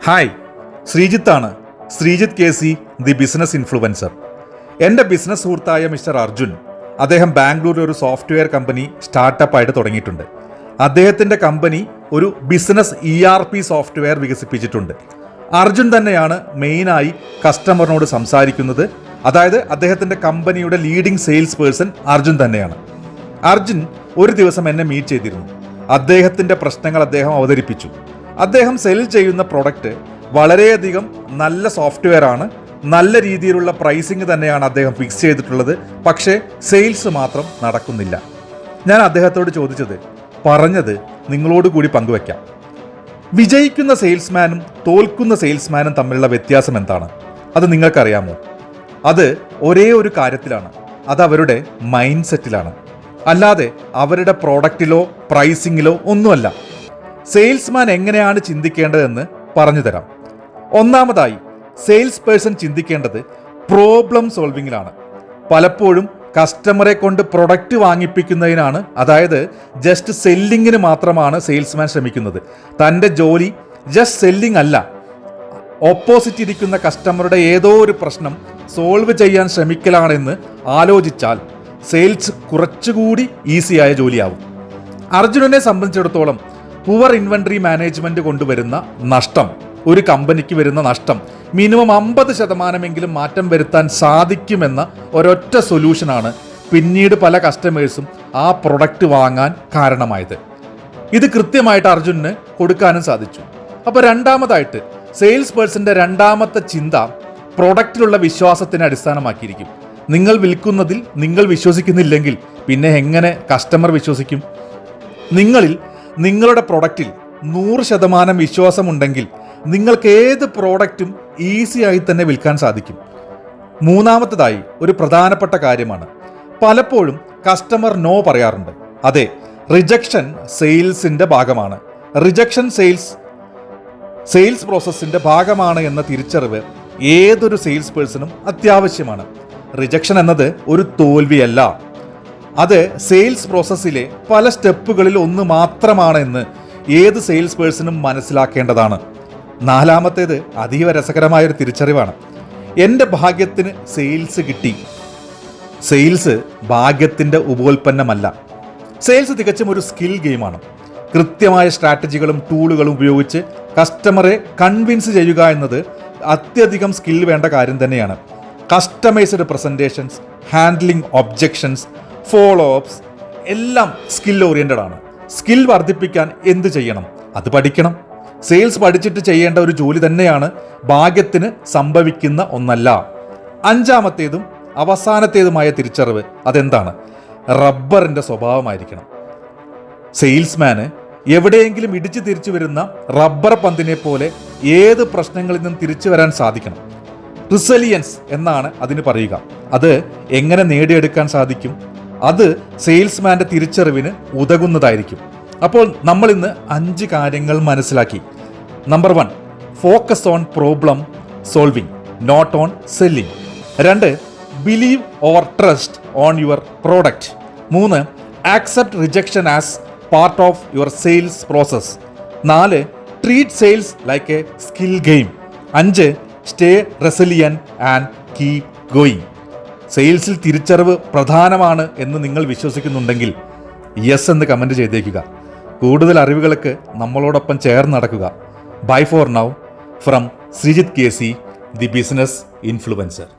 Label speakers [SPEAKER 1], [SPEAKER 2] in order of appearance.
[SPEAKER 1] Hi, ശ്രീജിത്താണ്. Sreejith K C, the business influencer. എൻ്റെ business സുഹൃത്തായ മിസ്റ്റർ അർജുൻ, അദ്ദേഹം ബാംഗ്ലൂരിൽ ഒരു സോഫ്റ്റ്വെയർ കമ്പനി സ്റ്റാർട്ടപ്പായിട്ട് തുടങ്ങിയിട്ടുണ്ട്. അദ്ദേഹത്തിൻ്റെ കമ്പനി ഒരു ബിസിനസ് ERP സോഫ്റ്റ്വെയർ വികസിപ്പിച്ചിട്ടുണ്ട്. അർജുൻ തന്നെയാണ് മെയിനായി കസ്റ്റമറിനോട് സംസാരിക്കുന്നത്. അതായത് അദ്ദേഹത്തിൻ്റെ കമ്പനിയുടെ ലീഡിംഗ് സെയിൽസ് പേഴ്സൺ അർജുൻ തന്നെയാണ്. അർജുൻ ഒരു ദിവസം എന്നെ മീറ്റ് ചെയ്തിരുന്നു. അദ്ദേഹത്തിൻ്റെ പ്രശ്നങ്ങൾ അദ്ദേഹം അവതരിപ്പിച്ചു. അദ്ദേഹം സെൽ ചെയ്യുന്ന പ്രൊഡക്റ്റ് വളരെയധികം നല്ല സോഫ്റ്റ്വെയർ ആണ്. നല്ല രീതിയിലുള്ള പ്രൈസിങ് തന്നെയാണ് അദ്ദേഹം ഫിക്സ് ചെയ്തിട്ടുള്ളത്. പക്ഷേ സെയിൽസ് മാത്രം നടക്കുന്നില്ല. ഞാൻ അദ്ദേഹത്തോട് ചോദിച്ചത്, പറഞ്ഞത് നിങ്ങളോട് കൂടി പങ്കുവയ്ക്കാം. വിജയിക്കുന്ന സെയിൽസ്മാനും തോൽക്കുന്ന സെയിൽസ്മാനും തമ്മിലുള്ള വ്യത്യാസം എന്താണ്? അത് നിങ്ങൾക്കറിയാമോ? അത് ഒരേ ഒരു കാര്യത്തിലാണ്. അത് അവരുടെ മൈൻഡ് സെറ്റിലാണ്. അല്ലാതെ അവരുടെ പ്രോഡക്റ്റിലോ പ്രൈസിങ്ങിലോ ഒന്നുമല്ല. സെയിൽസ്മാൻ എങ്ങനെയാണ് ചിന്തിക്കേണ്ടതെന്ന് പറഞ്ഞു തരാം. ഒന്നാമതായി സെയിൽസ് പേഴ്സൺ ചിന്തിക്കേണ്ടത് പ്രോബ്ലം സോൾവിങ്ങിലാണ്. പലപ്പോഴും കസ്റ്റമറെ കൊണ്ട് പ്രൊഡക്റ്റ് വാങ്ങിപ്പിക്കുന്നതിനാണ്, അതായത് ജസ്റ്റ് സെല്ലിങ്ങിന് മാത്രമാണ് സെയിൽസ്മാൻ ശ്രമിക്കുന്നത്. തൻ്റെ ജോലി ജസ്റ്റ് സെല്ലിംഗ് അല്ല. ഓപ്പോസിറ്റ് ഇരിക്കുന്ന കസ്റ്റമറുടെ ഏതോ ഒരു പ്രശ്നം സോൾവ് ചെയ്യാൻ ശ്രമിക്കലാണെന്ന് ആലോചിച്ചാൽ സെയിൽസ് കുറച്ചുകൂടി ഈസിയായ ജോലിയാവും. അർജുനനെ സംബന്ധിച്ചിടത്തോളം പുവർ ഇൻവെന്ററി മാനേജ്മെന്റ് കൊണ്ടുവരുന്ന നഷ്ടം, ഒരു കമ്പനിക്ക് വരുന്ന നഷ്ടം മിനിമം 50% മാറ്റം വരുത്താൻ സാധിക്കുമെന്ന ഒരൊറ്റ സൊല്യൂഷനാണ് പിന്നീട് പല കസ്റ്റമേഴ്സും ആ പ്രൊഡക്റ്റ് വാങ്ങാൻ കാരണമായത്. ഇത് കൃത്യമായിട്ട് അർജുനന് കൊടുക്കാനും സാധിച്ചു. അപ്പോൾ രണ്ടാമതായിട്ട് സെയിൽസ് പേഴ്സന്റെ രണ്ടാമത്തെ ചിന്ത പ്രൊഡക്റ്റിലുള്ള വിശ്വാസത്തിനെ അടിസ്ഥാനമാക്കിയിരിക്കും. നിങ്ങൾ വിൽക്കുന്നതിൽ നിങ്ങൾ വിശ്വസിക്കുന്നില്ലെങ്കിൽ പിന്നെ എങ്ങനെ കസ്റ്റമർ വിശ്വസിക്കും? നിങ്ങളുടെ പ്രൊഡക്റ്റിൽ 100% വിശ്വാസമുണ്ടെങ്കിൽ നിങ്ങൾക്ക് ഏത് പ്രോഡക്റ്റും ഈസിയായി തന്നെ വിൽക്കാൻ സാധിക്കും. മൂന്നാമത്തേതായി ഒരു പ്രധാനപ്പെട്ട കാര്യമാണ്, പലപ്പോഴും കസ്റ്റമർ നോ പറയാറുണ്ട്. അതെ, റിജക്ഷൻ സെയിൽസിൻ്റെ ഭാഗമാണ്. റിജക്ഷൻ സെയിൽസ് പ്രോസസ്സിൻ്റെ ഭാഗമാണ് എന്ന തിരിച്ചറിവ് ഏതൊരു സെയിൽസ് പേഴ്സണും അത്യാവശ്യമാണ്. റിജക്ഷൻ എന്നത് ഒരു തോൽവിയല്ല, അത് സെയിൽസ് പ്രോസസ്സിലെ പല സ്റ്റെപ്പുകളിൽ ഒന്ന് മാത്രമാണ് എന്ന് ഏത് സെയിൽസ് പേഴ്സണും മനസ്സിലാക്കേണ്ടതാണ്. നാലാമത്തേത് അതീവ രസകരമായൊരു തിരിച്ചറിവാണ്. എൻ്റെ ഭാഗ്യത്തിന് സെയിൽസ് കിട്ടി. സെയിൽസ് ഭാഗ്യത്തിൻ്റെ ഉപോൽപ്പന്നമല്ല. സെയിൽസ് തികച്ചും ഒരു സ്കിൽ ഗെയിമാണ്. കൃത്യമായ സ്ട്രാറ്റജികളും ടൂളുകളും ഉപയോഗിച്ച് കസ്റ്റമറെ കൺവിൻസ് ചെയ്യുക എന്നത് അത്യധികം സ്കിൽ വേണ്ട കാര്യം തന്നെയാണ്. Customised presentations, handling objections, follow ups എല്ലാം സ്കിൽ ഓറിയൻറ്റഡ് ആണ്. സ്കിൽ വർദ്ധിപ്പിക്കാൻ എന്ത് ചെയ്യണം? അത് പഠിക്കണം. സെയിൽസ് പഠിച്ചിട്ട് ചെയ്യേണ്ട ഒരു ജോലി തന്നെയാണ്. ഭാഗ്യത്തിന് സംഭവിക്കുന്ന ഒന്നല്ല. അഞ്ചാമത്തേതും അവസാനത്തേതുമായ തിരിച്ചറിവ് അതെന്താണ്? റബ്ബറിൻ്റെ സ്വഭാവമായിരിക്കണം. സെയിൽസ്മാന് എവിടെയെങ്കിലും ഇടിച്ചു തിരിച്ചു വരുന്ന റബ്ബർ പന്തിനെ പോലെ ഏത് പ്രശ്നങ്ങളിൽ നിന്നും തിരിച്ചു വരാൻ സാധിക്കണം. റിസലിയൻസ് എന്നാണ് അതിന് പറയുക. അത് എങ്ങനെ നേടിയെടുക്കാൻ സാധിക്കും? അത് സെയിൽസ്മാൻ്റെ തിരിച്ചറിവിന് ഉതകുന്നതായിരിക്കും. അപ്പോൾ നമ്മൾ ഇന്ന് 5 കാര്യങ്ങൾ മനസ്സിലാക്കി. Number 1, focus on problem solving, not on selling. 2, believe or trust on your product. 3, accept rejection as part of your sales process. 4, treat sales like a skill game. 5, stay resilient and keep going. സെയിൽസിൽ തിരിച്ചറിവ് പ്രധാനമാണ് എന്ന് നിങ്ങൾ വിശ്വസിക്കുന്നുണ്ടെങ്കിൽ yes എന്ന് comment ചെയ്തേക്കുക. കൂടുതൽ അറിവുകൾക്ക് നമ്മളോടൊപ്പം ചേർന്ന് നടക്കുക. Bye for now from Sreejith K C, the business influencer.